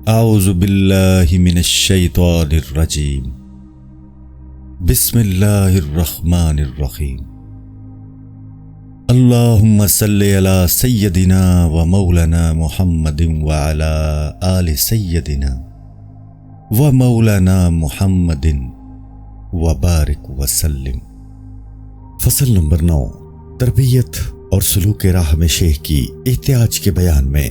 اعوذ باللہ من الشیطان الرجیم بسم اللہ الرحمن الرحیم اللہم صلی علی سیدنا و مولانا محمد وعلی آل سیدنا و مولانا محمد وبارک وسلم۔ فصل نمبر 9، تربیت اور سلوک راہ میں شیخ کی احتیاج کے بیان میں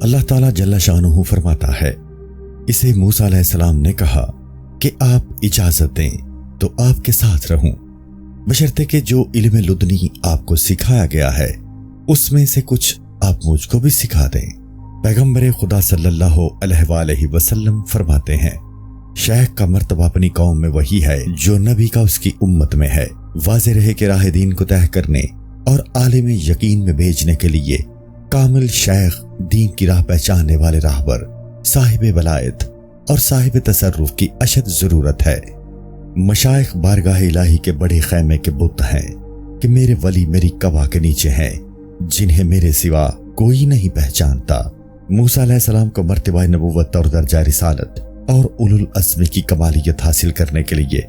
اللہ تعالیٰ جل شانہ فرماتا ہے، اسے موسیٰ علیہ السلام نے کہا کہ آپ اجازت دیں تو آپ کے ساتھ رہوں، بشرطے کہ جو علم لدنی آپ کو سکھایا گیا ہے اس میں سے کچھ آپ مجھ کو بھی سکھا دیں۔ پیغمبر خدا صلی اللہ علیہ وآلہ وسلم فرماتے ہیں، شیخ کا مرتبہ اپنی قوم میں وہی ہے جو نبی کا اس کی امت میں ہے۔ واضح رہے کہ راہ دین کو طے کرنے اور عالم یقین میں بھیجنے کے لیے کامل شیخ، دین کی راہ پہچاننے والے راہبر، صاحب ولایت اور صاحب تصرف کی اشد ضرورت ہے۔ مشائخ بارگاہ الہی کے بڑے خیمے کے بت ہیں کہ میرے ولی میری قبا کے نیچے ہیں، جنہیں میرے سوا کوئی نہیں پہچانتا۔ موسیٰ علیہ السلام کو مرتبہ نبوت اور درجہ رسالت اور اولو العزم کی کمالیت حاصل کرنے کے لیے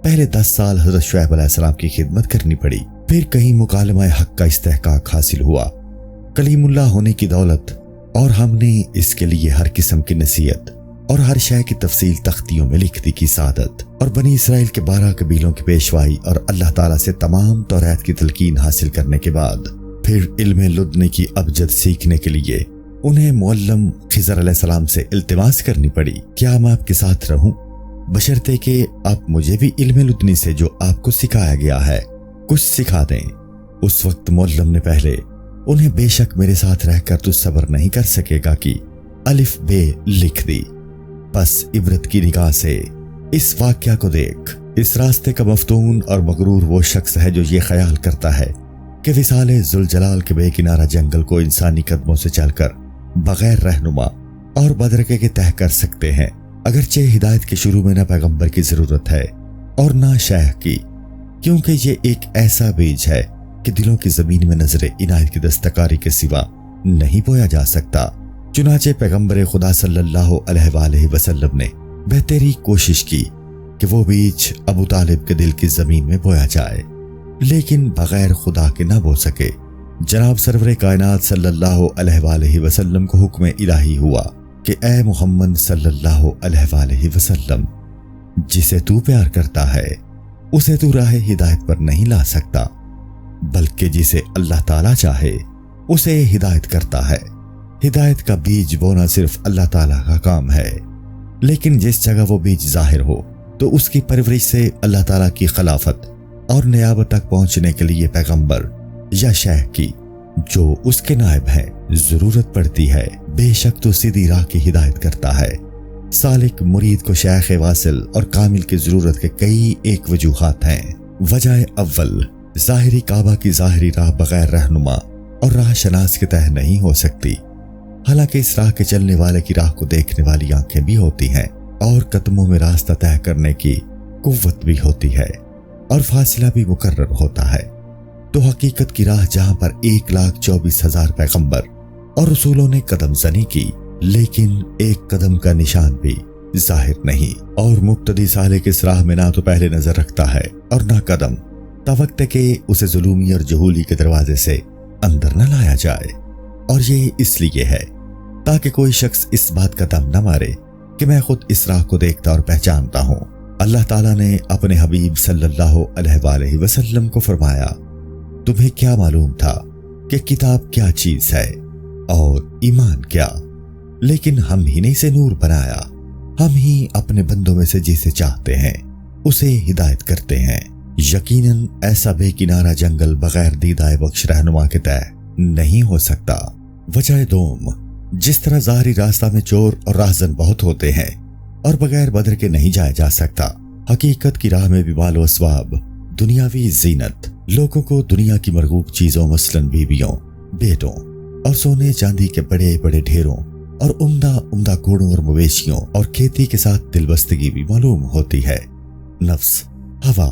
پہلے 10 سال حضرت شعیب علیہ السلام کی خدمت کرنی پڑی، پھر کہیں مکالمہ حق کا استحقاق حاصل ہوا، کلیم اللہ ہونے کی دولت، اور ہم نے اس کے لیے ہر قسم کی نصیحت اور ہر شے کی تفصیل تختیوں میں لکھ دی کی سعادت، اور بنی اسرائیل کے 12 قبیلوں کی پیشوائی اور اللہ تعالیٰ سے تمام توریت کی تلقین حاصل کرنے کے بعد پھر علم لدنی کی ابجد سیکھنے کے لیے انہیں معلم خضر علیہ السلام سے التماس کرنی پڑی، کیا میں آپ کے ساتھ رہوں، بشرطے کہ آپ مجھے بھی علم لدنی سے جو آپ کو سکھایا گیا ہے کچھ سکھا دیں۔ اس وقت معلم نے پہلے انہیں بے شک میرے ساتھ رہ کر تو صبر نہیں کر سکے گا کہ الف بے لکھ دی۔ بس عبرت کی نگاہ سے اس واقعہ کو دیکھ، اس راستے کا مفتون اور مغرور وہ شخص ہے جو یہ خیال کرتا ہے کہ وصال ذوالجلال کے بے کنارہ جنگل کو انسانی قدموں سے چل کر بغیر رہنما اور بدرکے کے طے کر سکتے ہیں، اگرچہ ہدایت کے شروع میں نہ پیغمبر کی ضرورت ہے اور نہ شیخ کی، کیونکہ یہ ایک ایسا بیج ہے کہ دلوں کی زمین میں نظر عنایت کی دستکاری کے سوا نہیں بویا جا سکتا۔ چنانچہ پیغمبر خدا صلی اللہ علیہ وآلہ وسلم نے بہتری کوشش کی کہ وہ بیج ابو طالب کے دل کی زمین میں بویا جائے، لیکن بغیر خدا کے نہ بو سکے۔ جناب سرور کائنات صلی اللہ علیہ وآلہ وسلم کو حکم الہی ہوا کہ اے محمد صلی اللہ علیہ وآلہ وسلم، جسے تو پیار کرتا ہے اسے تو راہ ہدایت پر نہیں لا سکتا، بلکہ جسے اللہ تعالیٰ چاہے اسے ہدایت کرتا ہے۔ ہدایت کا بیج بونا صرف اللہ تعالیٰ کا کام ہے، لیکن جس جگہ وہ بیج ظاہر ہو تو اس کی پرورش سے اللہ تعالیٰ کی خلافت اور نیابت تک پہنچنے کے لیے پیغمبر یا شیخ کی، جو اس کے نائب ہیں، ضرورت پڑتی ہے۔ بے شک تو سیدھی راہ کی ہدایت کرتا ہے۔ سالک مرید کو شیخ واصل اور کامل کی ضرورت کے کئی ایک وجوہات ہیں۔ وجہ اول، ظاہری کعبہ کی ظاہری راہ بغیر رہنما اور راہ شناس کے تہہ نہیں ہو سکتی، حالانکہ اس راہ کے چلنے والے کی راہ کو دیکھنے والی آنکھیں بھی ہوتی ہیں اور قدموں میں راستہ طے کرنے کی قوت بھی ہوتی ہے اور فاصلہ بھی مقرر ہوتا ہے۔ تو حقیقت کی راہ جہاں پر 1,24,000 پیغمبر اور رسولوں نے قدم زنی کی، لیکن ایک قدم کا نشان بھی ظاہر نہیں، اور مبتدی سالک اس راہ میں نہ تو پہلے نظر رکھتا ہے اور نہ قدم، وقت کہ اسے ظلومی اور جہولی کے دروازے سے اندر نہ لایا جائے، اور یہ اس لیے ہے تاکہ کوئی شخص اس بات کا دم نہ مارے کہ میں خود اس راہ کو دیکھتا اور پہچانتا ہوں۔ اللہ تعالیٰ نے اپنے حبیب صلی اللہ علیہ وآلہ وسلم کو فرمایا، تمہیں کیا معلوم تھا کہ کتاب کیا چیز ہے اور ایمان کیا، لیکن ہم ہی نے اسے نور بنایا، ہم ہی اپنے بندوں میں سے جسے چاہتے ہیں اسے ہدایت کرتے ہیں۔ یقیناً ایسا بے کنارہ جنگل بغیر دیدہ بخش رہنما کے طے نہیں ہو سکتا۔ وجہ دوم، جس طرح ظاہری راستہ میں چور اور راہزن بہت ہوتے ہیں اور بغیر بدر کے نہیں جایا جا سکتا، حقیقت کی راہ میں بھی مال و اسباب، دنیاوی زینت، لوگوں کو دنیا کی مرغوب چیزوں مثلاً بیویوں، بیٹوں اور سونے چاندی کے بڑے بڑے ڈھیروں اور عمدہ عمدہ گھوڑوں اور مویشیوں اور کھیتی کے ساتھ دلبستگی بھی معلوم ہوتی ہے۔ نفس، ہوا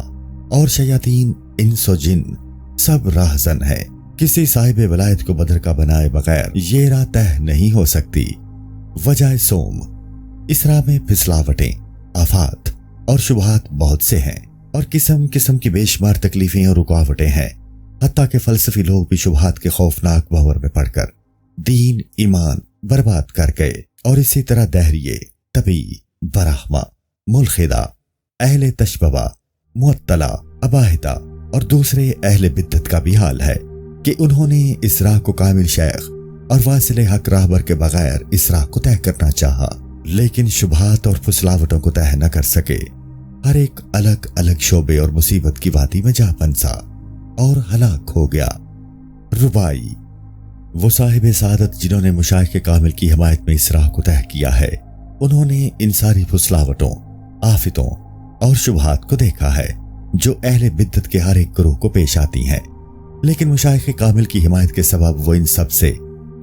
اور شیاطین، انس و جن سب راہزن ہے۔ کسی صاحب ولایت کو بدر کا بنائے بغیر یہ راہ طے نہیں ہو سکتی۔ وجہ سوم، اسراء میں پھسلاوٹیں، آفات اور شبہات بہت سے ہیں اور قسم قسم کی بے شمار تکلیفیں اور رکاوٹیں ہیں، حتیٰ کہ فلسفی لوگ بھی شبہات کے خوفناک بھنور میں پڑ کر دین ایمان برباد کر گئے۔ اور اسی طرح دہریے، طبی، براہما، ملحدہ، اہل تشببہ، معطلہ، اباہدہ اور دوسرے اہل بدعت کا بھی حال ہے کہ انہوں نے اسراء کو کامل شیخ اور واصل حق راہبر کے بغیر اسراء کو طے کرنا چاہا، لیکن شبہات اور پھسلاوٹوں کو طے نہ کر سکے۔ ہر ایک الگ الگ شعبے اور مصیبت کی وادی میں جا پھنسا اور ہلاک ہو گیا۔ ربائی، وہ صاحب سعادت جنہوں نے مشائخ کامل کی حمایت میں اسراء کو طے کیا ہے، انہوں نے ان ساری پھسلاوٹوں، آفتوں اور شبہات کو دیکھا ہے جو اہل بدعت کے ہر ایک گروہ کو پیش آتی ہیں، لیکن مشائخ کامل کی حمایت کے سبب وہ ان سب سے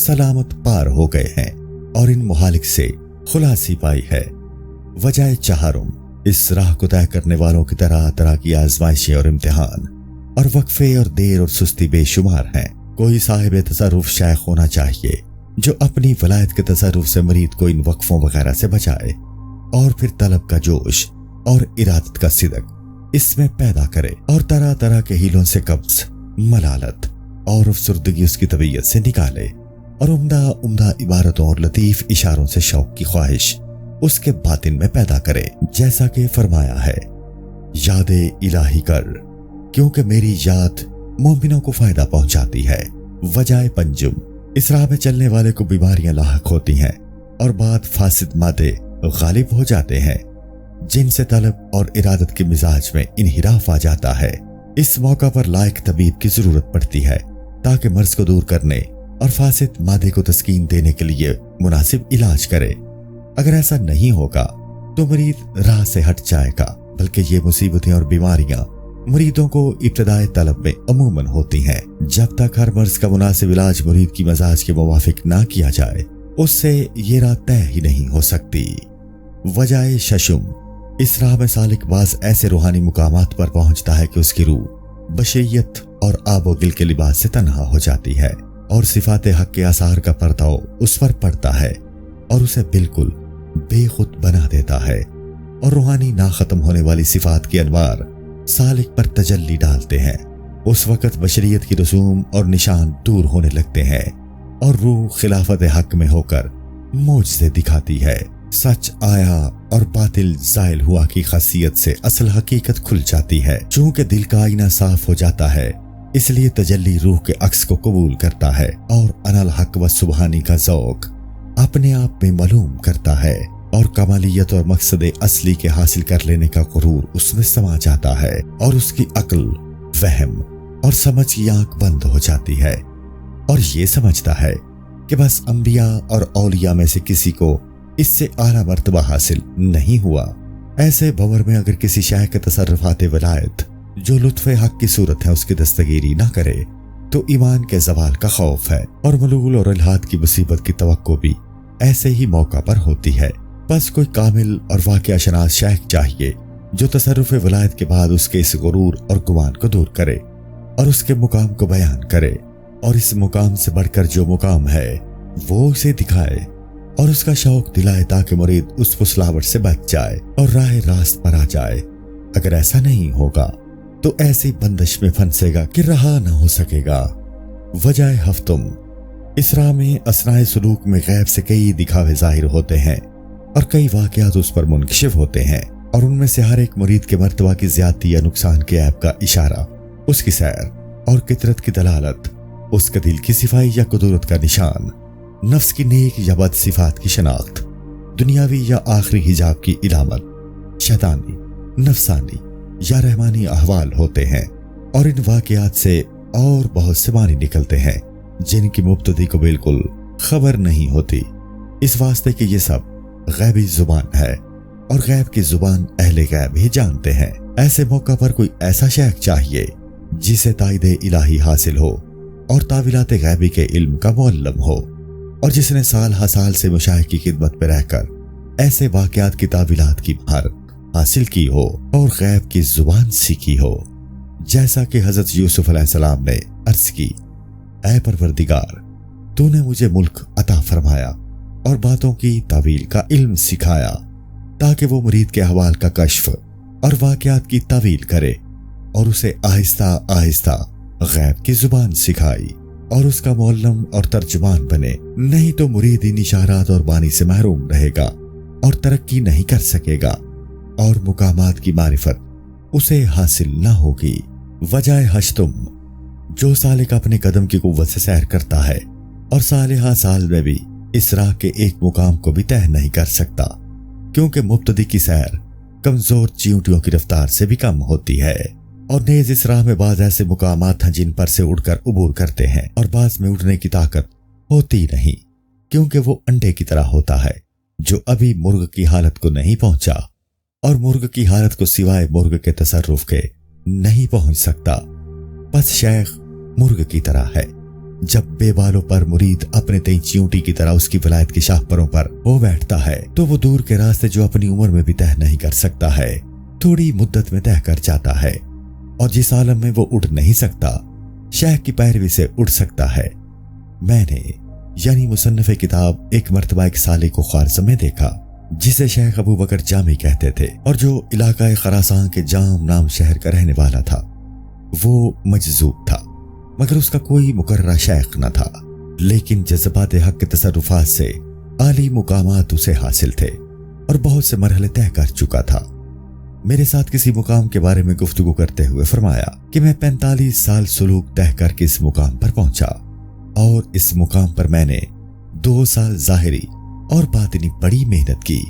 سلامت پار ہو گئے ہیں اور ان مہالک سے خلاصی پائی ہے۔ وجہ چہارم، اس راہ کو طے کرنے والوں کی طرح طرح کی آزمائشیں اور امتحان اور وقفے اور دیر اور سستی بے شمار ہیں۔ کوئی صاحب تصرف شیخ ہونا چاہیے جو اپنی ولایت کے تصرف سے مرید کو ان وقفوں وغیرہ سے بچائے اور پھر طلب کا جوش اور ارادت کا صدق اس میں پیدا کرے اور طرح طرح کے ہیلوں سے قبض، ملالت اور افسردگی اس کی طبیعت سے نکالے اور عمدہ عمدہ عبارتوں اور لطیف اشاروں سے شوق کی خواہش اس کے باطن میں پیدا کرے، جیسا کہ فرمایا ہے، یاد الہی کر کیونکہ میری یاد مومنوں کو فائدہ پہنچاتی ہے۔ وجہ پنجم، اسراء میں چلنے والے کو بیماریاں لاحق ہوتی ہیں اور بعد فاسد مادے غالب ہو جاتے ہیں جن سے طلب اور ارادت کے مزاج میں انحراف آ جاتا ہے۔ اس موقع پر لائق طبیب کی ضرورت پڑتی ہے تاکہ مرض کو دور کرنے اور فاسد مادے کو تسکین دینے کے لیے مناسب علاج کرے۔ اگر ایسا نہیں ہوگا تو مریض راہ سے ہٹ جائے گا، بلکہ یہ مصیبتیں اور بیماریاں مریدوں کو ابتدائے طلب میں عموماً ہوتی ہیں۔ جب تک ہر مرض کا مناسب علاج مرید کی مزاج کے موافق نہ کیا جائے اس سے یہ راہ طے ہی نہیں ہو سکتی۔ وجہ ششم، اسراء میں سالک بعض ایسے روحانی مقامات پر پہنچتا ہے کہ اس کی روح بشریت اور آب و گل کے لباس سے تنہا ہو جاتی ہے اور صفات حق کے آثار کا پردہ اس پر پڑتا ہے اور اسے بالکل بے خود بنا دیتا ہے، اور روحانی نہ ختم ہونے والی صفات کی انوار سالک پر تجلی ڈالتے ہیں۔ اس وقت بشریت کی رسوم اور نشان دور ہونے لگتے ہیں اور روح خلافت حق میں ہو کر معجزے دکھاتی ہے۔ سچ آیا اور باطل زائل ہوا کی خاصیت سے اصل حقیقت کھل جاتی ہے۔ چونکہ دل کا آئینہ صاف ہو جاتا ہے اس لیے تجلی روح کے عکس کو قبول کرتا ہے اور انا الحق و سبحانی کا ذوق اپنے آپ میں معلوم کرتا ہے، اور کمالیت اور مقصد اصلی کے حاصل کر لینے کا غرور اس میں سما جاتا ہے اور اس کی عقل، فہم اور سمجھ کی آنکھ بند ہو جاتی ہے اور یہ سمجھتا ہے کہ بس انبیاء اور اولیاء میں سے کسی کو اس سے اعلیٰ مرتبہ حاصل نہیں ہوا۔ ایسے بھور میں اگر کسی شیخ کے تصرفات ولایت جو لطف حق کی صورت ہے اس کی دستگیری نہ کرے تو ایمان کے زوال کا خوف ہے اور ملول اور الحاد کی مصیبت کی توقع بھی ایسے ہی موقع پر ہوتی ہے۔ بس کوئی کامل اور واقعہ شناس شیخ چاہیے جو تصرف ولایت کے بعد اس کے اس غرور اور گمان کو دور کرے اور اس کے مقام کو بیان کرے، اور اس مقام سے بڑھ کر جو مقام ہے وہ اسے دکھائے اور اس کا شوق دلائے تاکہ مرید اس پھسلاوٹ سے بچ جائے اور راہ راست پر آ جائے۔ اگر ایسا نہیں ہوگا تو ایسی بندش میں پھنسے گا کہ رہا نہ ہو سکے گا۔ وجہ ہفتم، اسراء میں اثناء سلوک میں غیب سے کئی دکھاوے ظاہر ہوتے ہیں اور کئی واقعات اس پر منکشف ہوتے ہیں، اور ان میں سے ہر ایک مرید کے مرتبہ کی زیادتی یا نقصان کے عیب کا اشارہ، اس کی سیر اور کثرت کی دلالت، اس کے دل کی صفائی یا قدرت کا نشان، نفس کی نیک یا بد صفات کی شناخت، دنیاوی یا آخری حجاب کی علامت، شیطانی، نفسانی یا رحمانی احوال ہوتے ہیں، اور ان واقعات سے اور بہت سے معنی نکلتے ہیں جن کی مبتدی کو بالکل خبر نہیں ہوتی، اس واسطے کہ یہ سب غیبی زبان ہے اور غیب کی زبان اہل غیب ہی جانتے ہیں۔ ایسے موقع پر کوئی ایسا شیخ چاہیے جسے تائید الہی حاصل ہو اور تعویلات غیبی کے علم کا معلم ہو، اور جس نے سال ہر سال سے مشائخ کی خدمت میں رہ کر ایسے واقعات کی تعویلات کی مہارت حاصل کی ہو اور غیب کی زبان سیکھی ہو، جیسا کہ حضرت یوسف علیہ السلام نے عرض کی، اے پروردگار، تو نے مجھے ملک عطا فرمایا اور باتوں کی تعویل کا علم سکھایا تاکہ وہ مرید کے احوال کا کشف اور واقعات کی تعویل کرے اور اسے آہستہ آہستہ غیب کی زبان سکھائی اور اس کا معلم اور ترجمان بنے، نہیں تو مرید ان اشارات اور بانی سے محروم رہے گا اور ترقی نہیں کر سکے گا اور مقامات کی معرفت اسے حاصل نہ ہوگی۔ وجہ حشتم، جو سالک اپنے قدم کی قوت سے سیر کرتا ہے اور سالحہ سال میں بھی اس راہ کے ایک مقام کو بھی طے نہیں کر سکتا، کیونکہ مبتدی کی سیر کمزور چیونٹیوں کی رفتار سے بھی کم ہوتی ہے، اور نیز اس راہ میں بعض ایسے مقامات ہیں جن پر سے اڑ کر عبور کرتے ہیں اور بعض میں اڑنے کی طاقت ہوتی نہیں، کیونکہ وہ انڈے کی طرح ہوتا ہے جو ابھی مرغ کی حالت کو نہیں پہنچا اور مرغ کی حالت کو سوائے مرغ کے تصرف کے نہیں پہنچ سکتا۔ پس شیخ مرغ کی طرح ہے، جب بے بالوں پر مرید اپنے تئیں چیونٹی کی طرح اس کی ولایت کی شاہ پروں پر ہو بیٹھتا ہے تو وہ دور کے راستے جو اپنی عمر میں بھی طے نہیں کر سکتا ہے تھوڑی مدت میں طے کر جاتا ہے، اور جس عالم میں وہ اڑ نہیں سکتا شیخ کی پیروی سے اڑ سکتا ہے۔ میں نے یعنی مصنف کتاب ایک مرتبہ ایک سالک کو خوارزم میں دیکھا جسے شیخ ابو بکر جامی کہتے تھے اور جو علاقہ خراسان کے جام نام شہر کا رہنے والا تھا۔ وہ مجذوب تھا مگر اس کا کوئی مقررہ شیخ نہ تھا، لیکن جذبات حق کے تصرفات سے عالی مقامات اسے حاصل تھے اور بہت سے مرحلے طے کر چکا تھا۔ میرے ساتھ کسی مقام کے بارے میں گفتگو کرتے ہوئے فرمایا کہ میں 45 سال سلوک طے کر کے اس مقام پر پہنچا، اور اس مقام پر میں نے 2 سال ظاہری اور باطنی بڑی محنت کی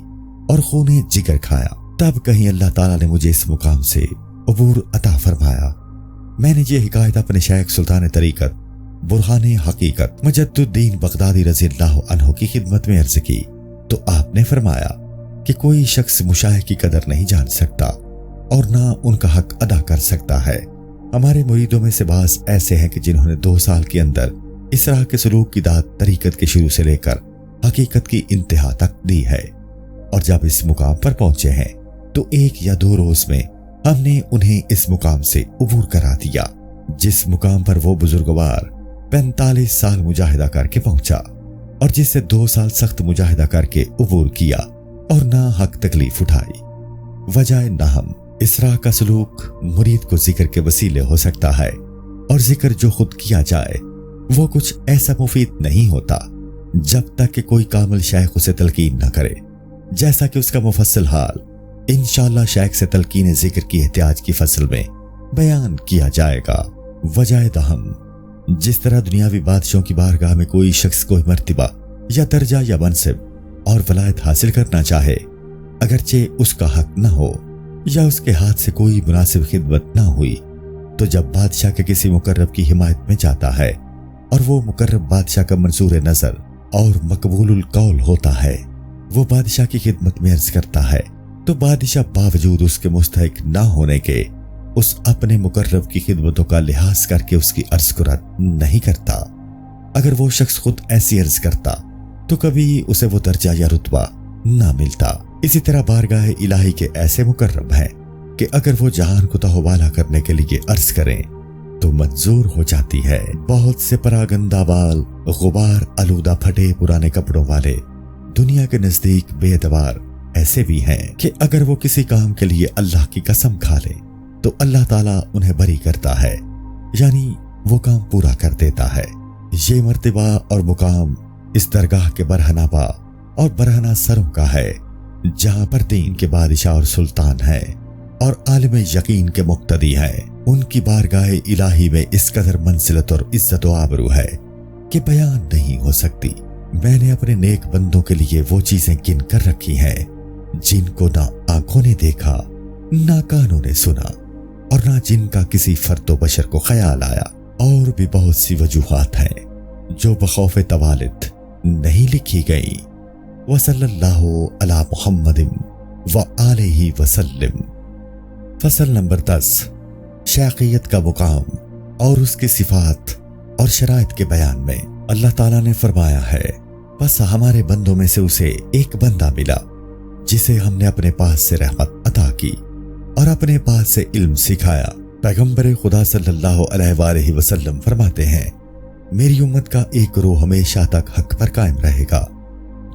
اور خون جگر کھایا، تب کہیں اللہ تعالیٰ نے مجھے اس مقام سے عبور عطا فرمایا۔ میں نے یہ حکایت اپنے شیخ سلطان طریقت برہان حقیقت مجد الدین بغدادی رضی اللہ عنہ کی خدمت میں عرض کی تو آپ نے فرمایا کہ کوئی شخص مشائخ کی قدر نہیں جان سکتا اور نہ ان کا حق ادا کر سکتا ہے۔ ہمارے مریدوں میں سے بعض ایسے ہیں کہ جنہوں نے 2 سال کے اندر اس طرح کے سلوک کی داد طریقت کے شروع سے لے کر حقیقت کی انتہا تک دی ہے، اور جب اس مقام پر پہنچے ہیں تو 1 یا 2 روز میں ہم نے انہیں اس مقام سے عبور کرا دیا جس مقام پر وہ بزرگوار 45 سال مجاہدہ کر کے پہنچا اور جس سے 2 سال سخت مجاہدہ کر کے عبور کیا اور نہ حق تکلیف اٹھائی۔ وجہ نہم، اس راہ کا سلوک مرید کو ذکر کے وسیلے ہو سکتا ہے، اور ذکر جو خود کیا جائے وہ کچھ ایسا مفید نہیں ہوتا جب تک کہ کوئی کامل شیخ اسے تلقین نہ کرے، جیسا کہ اس کا مفصل حال انشاءاللہ شیخ سے تلقین ذکر کی احتیاج کی فصل میں بیان کیا جائے گا۔ وجہ دہم، جس طرح دنیاوی بادشاہوں کی بارگاہ میں کوئی شخص کوئی مرتبہ یا درجہ یا منصب اور ولایت حاصل کرنا چاہے، اگرچہ اس کا حق نہ ہو یا اس کے ہاتھ سے کوئی مناسب خدمت نہ ہوئی، تو جب بادشاہ کے کسی مقرب کی حمایت میں جاتا ہے اور وہ مقرب بادشاہ کا منصور نظر اور مقبول القول ہوتا ہے، وہ بادشاہ کی خدمت میں عرض کرتا ہے تو بادشاہ باوجود اس کے مستحق نہ ہونے کے اس اپنے مقرب کی خدمتوں کا لحاظ کر کے اس کی عرض کو رد نہیں کرتا۔ اگر وہ شخص خود ایسی عرض کرتا تو کبھی اسے وہ درجہ یا رتبہ نہ ملتا۔ اسی طرح بارگاہ الہی کے ایسے مقرب ہیں کہ اگر وہ جہان کو تہوالا کرنے کے لیے عرض کریں تو منظور ہو جاتی ہے۔ بہت سے پراگندہ بال، غبار آلودہ پھٹے پرانے کپڑوں والے دنیا کے نزدیک بے اعتبار ایسے بھی ہیں کہ اگر وہ کسی کام کے لیے اللہ کی قسم کھا لے تو اللہ تعالیٰ انہیں بری کرتا ہے، یعنی وہ کام پورا کر دیتا ہے۔ یہ مرتبہ اور مقام اس درگاہ کے برہنہ با اور برہنہ سروں کا ہے جہاں پر دین کے بادشاہ اور سلطان ہیں اور عالم یقین کے مقتدی ہیں۔ ان کی بارگاہ الہی میں اس قدر منزلت اور عزت و آبرو ہے کہ بیان نہیں ہو سکتی۔ میں نے اپنے نیک بندوں کے لیے وہ چیزیں گن کر رکھی ہیں جن کو نہ آنکھوں نے دیکھا، نہ کانوں نے سنا، اور نہ جن کا کسی فرد و بشر کو خیال آیا۔ اور بھی بہت سی وجوہات ہیں جو بخوف توالد نہیں لکھی گئی۔ وصلی اللہ علی محمد وآلہ وسلم۔ فصل نمبر 10، شیخیت کا مقام اور اس کی صفات اور شرائط کے بیان میں اللہ تعالیٰ نے فرمایا ہے، بس ہمارے بندوں میں سے اسے ایک بندہ ملا جسے ہم نے اپنے پاس سے رحمت عطا کی اور اپنے پاس سے علم سکھایا۔ پیغمبر خدا صلی اللہ علیہ وآلہ وسلم فرماتے ہیں، میری امت کا ایک گروہ ہمیشہ تک حق پر قائم رہے گا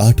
8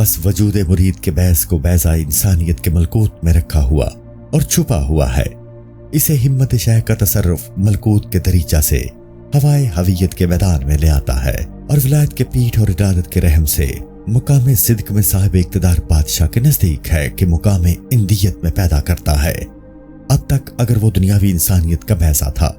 بس وجود مرید کے بیض کو بیضہ انسانیت کے ملکوت میں رکھا ہوا اور چھپا ہوا ہے۔ اسے ہمت شیخ کا تصرف ملکوت کے دریچہ سے ہوائے ہویت کے میدان میں لے آتا ہے اور ولایت کے پیٹھ اور ارادت کے رحم سے مقام صدق میں صاحب اقتدار بادشاہ کے نزدیک ہے کہ مقام اندیت میں پیدا کرتا ہے۔ اب تک اگر وہ دنیاوی انسانیت کا بیضہ تھا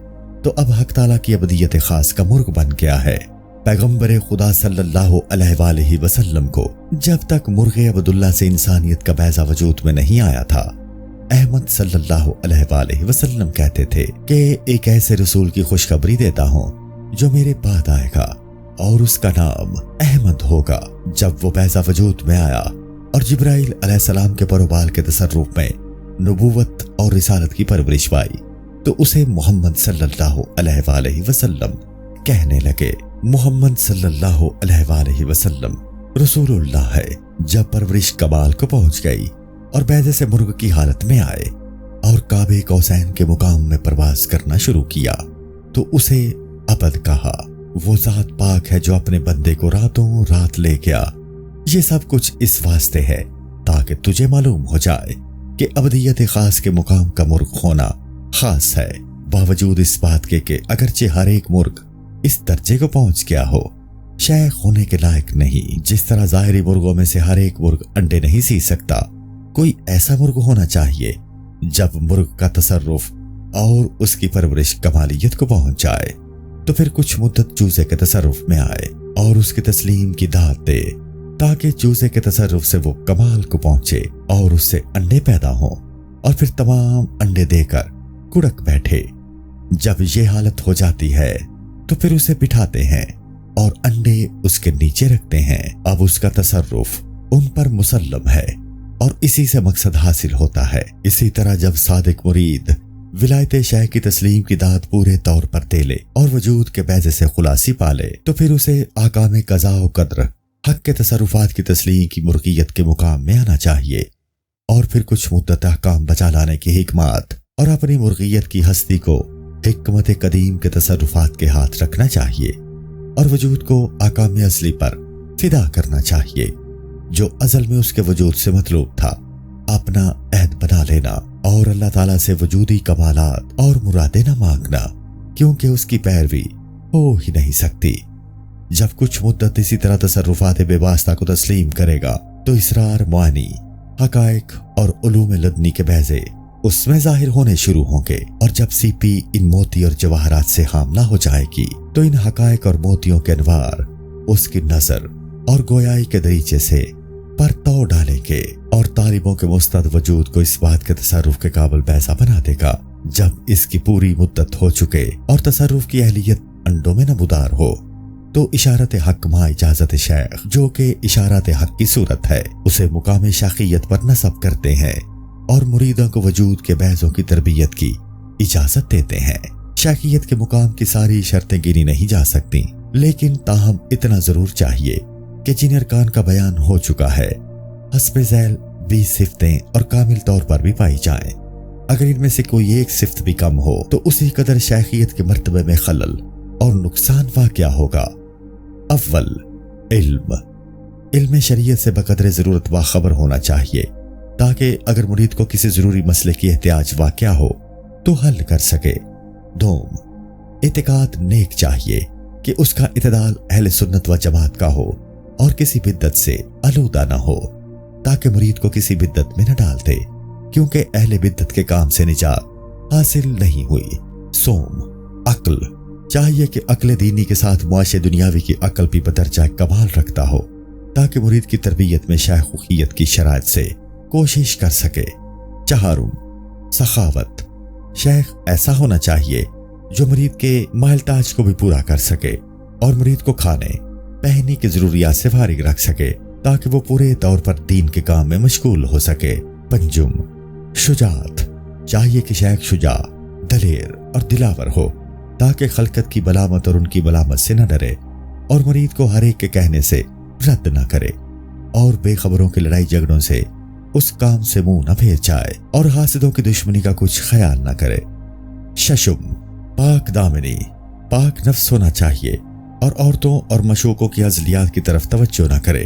تو اب حق تعالیٰ کی ابدیت خاص کا مرغ بن گیا ہے۔ پیغمبر خدا صلی اللہ علیہ وآلہ وسلم کو جب تک مرغ عبداللہ سے انسانیت کا بیضہ وجود میں نہیں آیا تھا، احمد صلی اللہ علیہ وآلہ وسلم کہتے تھے کہ ایک ایسے رسول کی خوشخبری دیتا ہوں جو میرے بعد آئے گا اور اس کا نام احمد ہوگا۔ جب وہ بیضہ وجود میں آیا اور جبرائیل علیہ السلام کے پروبال کے تصرف میں نبوت اور رسالت کی پرورش پائی تو اسے محمد صلی اللہ علیہ وآلہ وسلم کہنے لگے۔ محمد صلی اللہ علیہ وآلہ وسلم رسول اللہ ہے۔ جب پرورش کمال کو پہنچ گئی اور بیضے سے مرغ کی حالت میں آئے اور کعبہ قوسین کے مقام میں پرواز کرنا شروع کیا تو اسے عبد کہا۔ وہ ذات پاک ہے جو اپنے بندے کو راتوں رات لے گیا۔ یہ سب کچھ اس واسطے ہے تاکہ تجھے معلوم ہو جائے کہ ابدیت خاص کے مقام کا مرغ ہونا خاص ہے، باوجود اس بات کے کہ اگرچہ ہر ایک مرغ اس درجے کو پہنچ گیا ہو، شیخ ہونے کے لائق نہیں۔ جس طرح ظاہری مرغوں میں سے ہر ایک مرغ انڈے نہیں سی سکتا، کوئی ایسا مرغ ہونا چاہیے جب مرغ کا تصرف اور اس کی پرورش کمالیت کو پہنچ جائے تو پھر کچھ مدت چوزے کے تصرف میں آئے اور اس کی تسلیم کی داد دے تاکہ چوزے کے تصرف سے وہ کمال کو پہنچے اور اس سے انڈے پیدا ہوں اور پھر تمام انڈے دے کر کڑک بیٹھے۔ جب یہ حالت ہو جاتی ہے تو پھر اسے بٹھاتے ہیں اور انڈے اس کے نیچے رکھتے ہیں۔ اب اس کا تصرف ان پر مسلم ہے اور اسی سے مقصد حاصل ہوتا ہے۔ اسی طرح جب صادق مرید ولایت شیخ کی تسلیم کی داد پورے طور پر دے لے اور وجود کے بیضے سے خلاصی پالے تو پھر اسے آکام قضاء و قدر حق کے تصرفات کی تسلیم کی مرغیت کے مقام میں آنا چاہیے اور پھر کچھ مدت احکام بچا لانے کی حکمت اور اپنی مرغیت کی ہستی کو حکمت قدیم کے تصرفات کے ہاتھ رکھنا چاہیے اور وجود کو آکام اصلی پر فدا کرنا چاہیے جو ازل میں اس کے وجود سے مطلوب تھا۔ اپنا عہد بنا لینا اور اللہ تعالیٰ سے وجودی کمالات اور مرادیں نہ مانگنا کیونکہ اس کی پیروی ہو ہی نہیں سکتی۔ جب کچھ مدت اسی طرح تصرفات بے واسطہ کو تسلیم کرے گا تو اسرار معانی حقائق اور علوم لدنی کے بیضے اس میں ظاہر ہونے شروع ہوں گے اور جب سی پی ان موتی اور جواہرات سے حاملہ ہو جائے گی تو ان حقائق اور موتیوں کے انوار اس کی نظر اور گویائی کے دریچے سے پرتو ڈالیں گے اور طالبوں کے مستعد وجود کو اس بات کے تصرف کے قابل بیضہ بنا دے گا جب اس کی پوری مدت ہو چکے اور تصرف کی اہلیت انڈوں میں نمودار ہو تو اشارت حق ما اجازت شیخ جو کہ اشارت حق کی صورت ہے اسے مقام شیخیت پر نصب کرتے ہیں اور مریدوں کو وجود کے بیضوں کی تربیت کی اجازت دیتے ہیں۔ شیخیت کے مقام کی ساری شرطیں گنی نہیں جا سکتی لیکن تاہم اتنا ضرور چاہیے کہ جن ارکان کا بیان ہو چکا ہے حسب ذیل 20 صفتیں اور کامل طور پر بھی پائی جائیں۔ اگر ان میں سے کوئی ایک صفت بھی کم ہو تو اسی قدر شیخیت کے مرتبے میں خلل اور نقصان واقع ہوگا۔ اول علم شریعت سے بقدر ضرورت باخبر ہونا چاہیے تاکہ اگر مرید کو کسی ضروری مسئلے کی احتیاج واقع ہو تو حل کر سکے۔ دوم اعتقاد نیک چاہیے کہ اس کا اعتدال اہل سنت و جماعت کا ہو اور کسی بدعت سے آلودہ نہ ہو تاکہ مرید کو کسی بدعت میں نہ ڈال دے کیونکہ اہل بدعت کے کام سے نجات حاصل نہیں ہوئی۔ سوم عقل چاہیے کہ عقل دینی کے ساتھ معاش دنیاوی کی عقل بھی بدرجہ کمال رکھتا ہو تاکہ مرید کی تربیت میں شیخوخیت کی شرائط سے کوشش کر سکے۔ چہارم سخاوت شیخ ایسا ہونا چاہیے جو مرید کے مائل تاج کو بھی پورا کر سکے اور مرید کو کھانے پہننے کی ضروریات سے فارغ رکھ سکے تاکہ وہ پورے طور پر دین کے کام میں مشغول ہو سکے۔ پنجم شجاعت چاہیے کہ شیخ شجاع دلیر اور دلاور ہو تاکہ خلقت کی بلامت اور ان کی بلامت سے نہ ڈرے اور مرید کو ہر ایک کے کہنے سے رد نہ کرے اور بے خبروں کی لڑائی جھگڑوں سے اس کام سے منہ نہ پھیر جائے اور حاسدوں کی دشمنی کا کچھ خیال نہ کرے۔ ششم پاک دامنی پاک نفس ہونا چاہیے اور عورتوں اور مشوقوں کی ازلیات کی طرف توجہ نہ کرے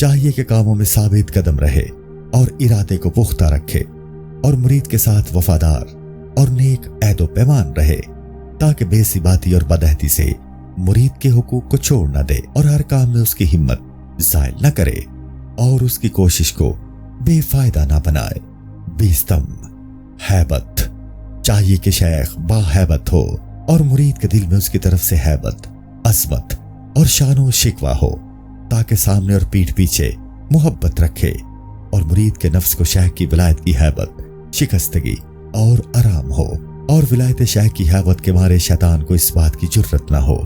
چاہیے کہ کاموں میں ثابت قدم رہے اور ارادے کو پختہ رکھے اور مرید کے ساتھ وفادار اور نیک عہد و پیمان رہے، تاکہ بے ثباتی اور بدعہدی سے مرید کے حقوق کو چھوڑ نہ دے اور ہر کام میں اس کی ہمت زائل نہ کرے اور اس کی کوشش کو بے فائدہ نہ بنائے۔ 20 ہیبت، چاہیے کہ شیخ با ہیبت ہو اور مرید کے دل میں اس کی طرف سے ہیبت، عظمت اور شان و شکوہ ہو، تاکہ سامنے اور پیٹھ پیچھے محبت رکھے اور مرید کے نفس کو شیخ کی ولایت کی ہیبت، شکستگی اور آرام ہو، اور ولایت شیخ کی ہیبت کے مارے شیطان کو اس بات کی جرت نہ ہو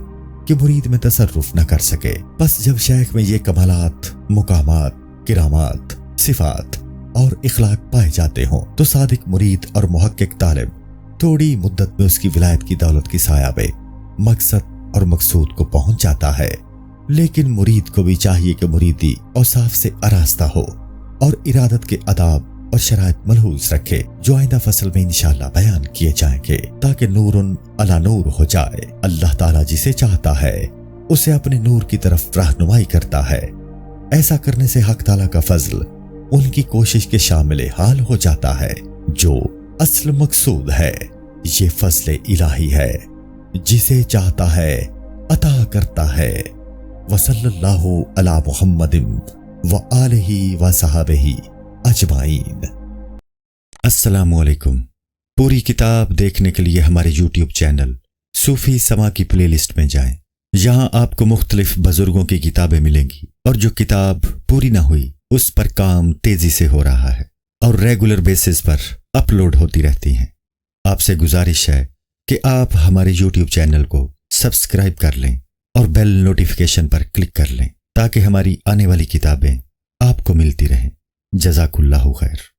کہ مرید میں تصرف نہ کر سکے۔ بس جب شیخ میں یہ کمالات، مقامات، کرامات، صفات اور اخلاق پائے جاتے ہوں تو صادق مرید اور محقق طالب تھوڑی مدت میں اس کی ولایت کی دولت کی سایہ میں مقصد اور مقصود کو پہنچ جاتا ہے۔ لیکن مرید کو بھی چاہیے کہ مریدی اوصاف سے آراستہ ہو اور ارادت کے آداب اور شرائط ملحوظ رکھے، جو آئندہ فصل میں انشاءاللہ بیان کیے جائیں گے، تاکہ نور علی نور ہو جائے۔ اللہ تعالیٰ جسے چاہتا ہے اسے اپنے نور کی طرف رہنمائی کرتا ہے۔ ایسا کرنے سے حق تعالیٰ کا فضل ان کی کوشش کے شامل حال ہو جاتا ہے، جو اصل مقصود ہے۔ یہ فضل الہی ہے، جسے چاہتا ہے عطا کرتا ہے۔ وصلی اللہ علی محمد وآلہ وصحبہ اجمعین۔ السلام علیکم۔ پوری کتاب دیکھنے کے لیے ہمارے یوٹیوب چینل صوفی سما کی پلے لسٹ میں جائیں۔ یہاں آپ کو مختلف بزرگوں کی کتابیں ملیں گی، اور جو کتاب پوری نہ ہوئی اس پر کام تیزی سے ہو رہا ہے اور ریگولر بیسس پر اپلوڈ ہوتی رہتی ہیں۔ آپ سے گزارش ہے کہ آپ ہمارے یوٹیوب چینل کو سبسکرائب کر لیں اور بیل نوٹیفیکیشن پر کلک کر لیں، تاکہ ہماری آنے والی کتابیں آپ کو ملتی رہیں۔ جزاک اللہ خیر۔